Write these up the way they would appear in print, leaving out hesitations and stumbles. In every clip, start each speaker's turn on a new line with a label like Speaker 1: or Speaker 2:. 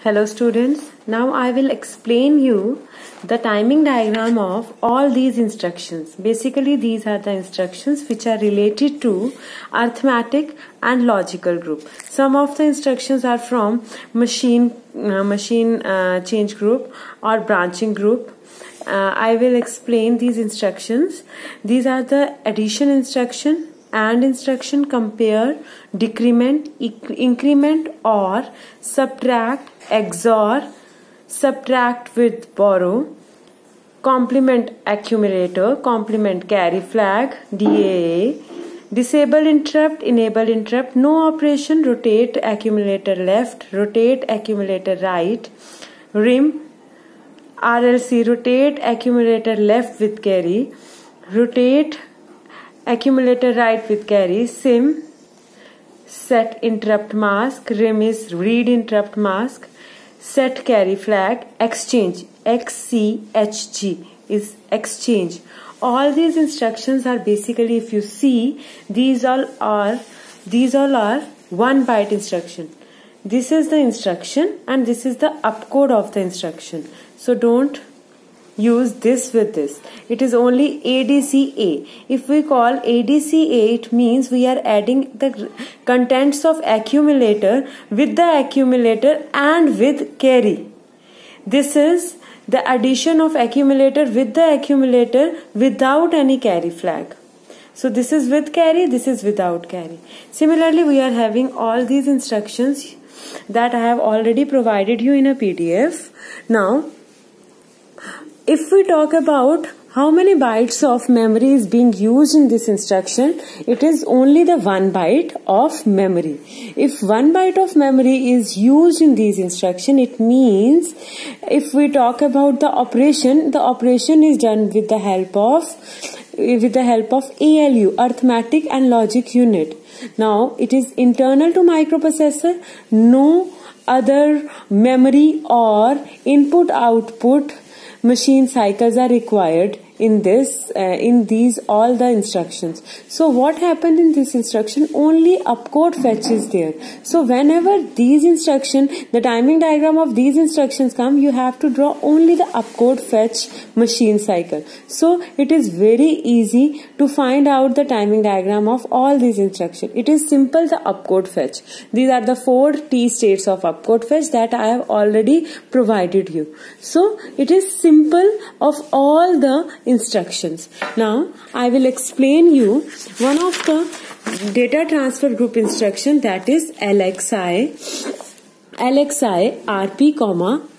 Speaker 1: Hello students, now I will explain you the timing diagram of all these instructions. Basically these are the instructions which are related to arithmetic and logical group. Some of the instructions are from machine change group or branching group. I will explain these instructions. These are the addition instruction, AND instruction, compare, decrement, increment or subtract, XOR, subtract with borrow, complement accumulator, complement carry flag, DAA, disable interrupt, enable interrupt, no operation, rotate accumulator left, rotate accumulator right, RIM, RLC, rotate accumulator left with carry, rotate accumulator right with carry, SIM, set interrupt mask, RIM is read interrupt mask, set carry flag, exchange, XCHG is exchange. All these instructions are basically, if you see, these all are 1 byte instruction. This is the instruction and this is the opcode of the instruction. So don't use this with this. It is only ADCA. If we call ADCA, it means we are adding the contents of accumulator with the accumulator and with carry. This is the addition of accumulator with the accumulator without any carry flag. So this is with carry, this is without carry. Similarly, we are having all these instructions that I have already provided you in a PDF. Now, if we talk about how many bytes of memory is being used in this instruction, it is only the 1 byte of memory. If 1 byte of memory is used in these instruction, it means if we talk about the operation is done with the help of ALU, arithmetic and logic unit. Now it is internal to microprocessor. No other memory or input-output machine cycles are required in these all the instructions. So what happened in this instruction? Only opcode fetch is there. So whenever these instruction, the timing diagram of these instructions come, you have to draw only the opcode fetch machine cycle. So it is very easy to find out the timing diagram of all these instructions. It is simple, the opcode fetch. These are the 4 T states of opcode fetch that I have already provided you. So it is simple of all the instructions. Now I will explain you one of the data transfer group instruction, that is LXI RP,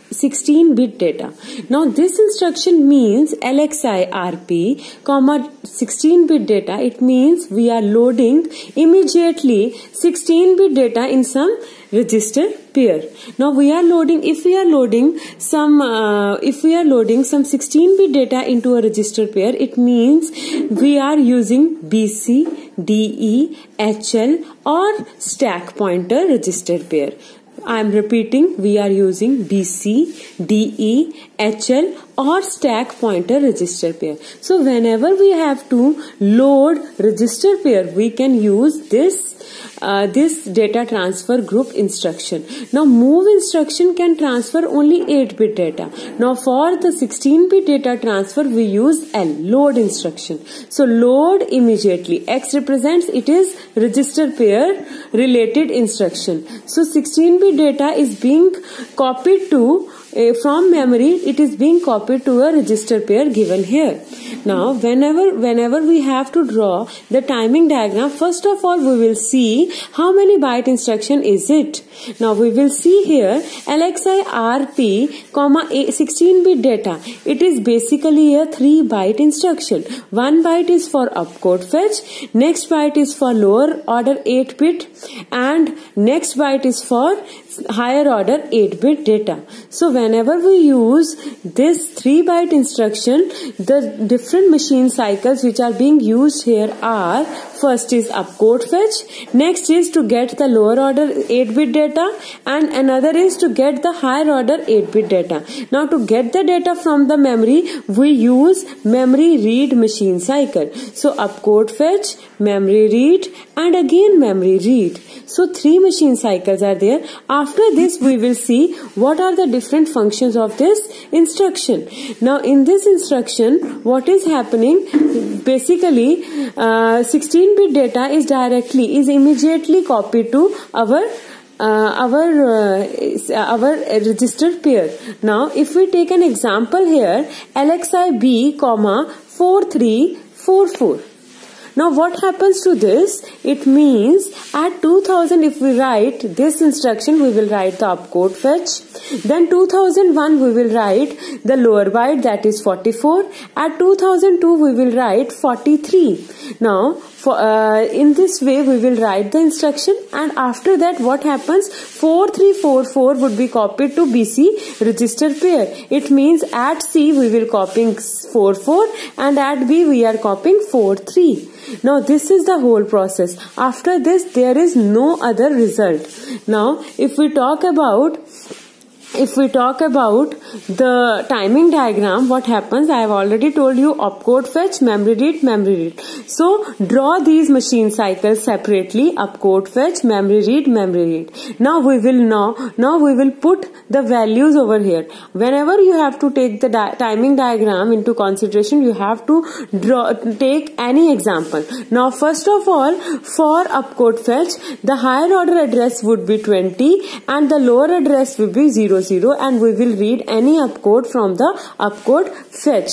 Speaker 1: 16-bit data. Now this instruction means LXI RP, 16-bit data. It means we are loading immediately 16-bit data in some register pair. Now we are loading, if we are loading some 16-bit data into a register pair, it means we are using BC, DE, HL or stack pointer register pair. I am repeating, we are using BC, DE, HL or stack pointer register pair. So whenever we have to load register pair, we can use this data transfer group instruction. Now move instruction can transfer only 8-bit data. Now for the 16-bit data transfer, we use L, load instruction. So load immediately. X represents, it is register pair related instruction. So 16-bit data is being copied to from memory, it is being copied to a register pair given here. Now whenever we have to draw the timing diagram, first of all we will see how many byte instruction is it. Now we will see here LXI RP, 16-bit data. It is basically a 3 byte instruction. 1 byte is for opcode fetch, next byte is for lower order 8-bit and next byte is for higher order 8-bit data. So whenever we use this 3 byte instruction, the different machine cycles which are being used here are First is opcode fetch, next is to get the lower order 8-bit data, and another is to get the higher order 8-bit data. Now to get the data from the memory, we use memory read machine cycle. So opcode fetch, memory read, and again memory read. So 3 machine cycles are there. After this we will see what are the different functions of this instruction. Now in this instruction, what is happening? Basically 16-bit data is immediately copied to our register pair. Now if we take an example here, LXI B, 4344. Now what happens to this? It means at 2000 if we write this instruction, we will write the opcode fetch. Then 2001 we will write the lower byte, that is 44. At 2002 we will write 43. Now in this way we will write the instruction, and after that what happens? 4344 would be copied to BC register pair. It means at C we will copying 44 and at B we are copying 43. Now this is the whole process. After this there is no other result. Now if we talk about the timing diagram, what happens? I have already told you opcode fetch, memory read. So draw these machine cycles separately, opcode fetch, memory read. Now we will put the values over here. Whenever you have to take the timing diagram into consideration, you have to take any example. Now first of all, for opcode fetch, the higher order address would be 20 and the lower address would be 00, and we will read any opcode from the opcode fetch.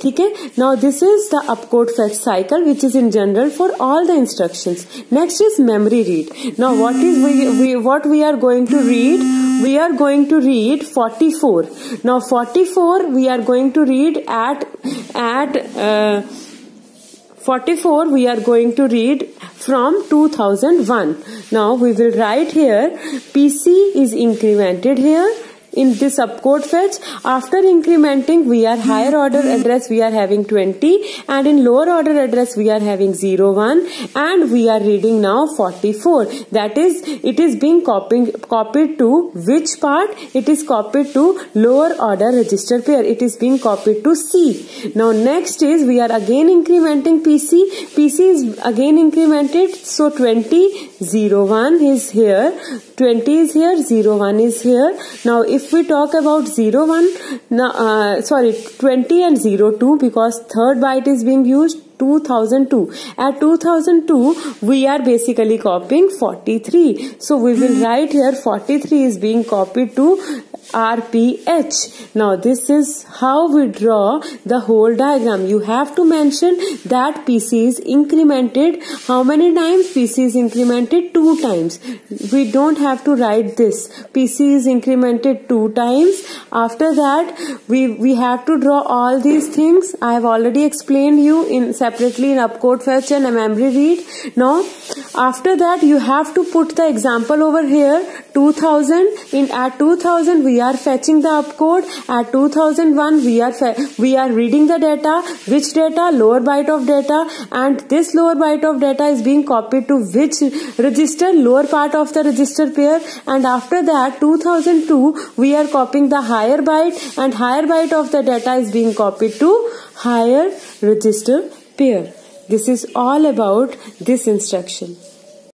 Speaker 1: Okay? Now this is the opcode fetch cycle, which is in general for all the instructions. Next is memory read. Now what we are going to read? We are going to read 44. Now 44 we are going to read at 44 we are going to read from 2001. Now we will write here PC is incremented here in this opcode fetch. After incrementing, we are higher order address we are having 20 and in lower order address we are having 01, and we are reading now 44. That is, it is being copied to which part? It is copied to lower order register pair. It is being copied to C. Now next is we are again incrementing PC. PC is again incremented. So 20, 01 is here. 20 is here, 01 is here. Now if we talk about 20 and 02, because third byte is being used, 2002. At 2002, we are basically copying 43. So we will write here 43 is being copied to RPH. Now this is how we draw the whole diagram. You have to mention that PC is incremented. How many times? PC is incremented 2 times. We don't have to write this. PC is incremented 2 times. After that, we have to draw all these things. I have already explained you separately in opcode fetch and a memory read. Now after that, you have to put the example over here. 2000. At 2000 we are fetching the opcode. At 2001 we are reading the data. Which data? Lower byte of data, and this lower byte of data is being copied to which register? Lower part of the register pair. And after that 2002 we are copying the higher byte, and higher byte of the data is being copied to higher register pair. This is all about this instruction.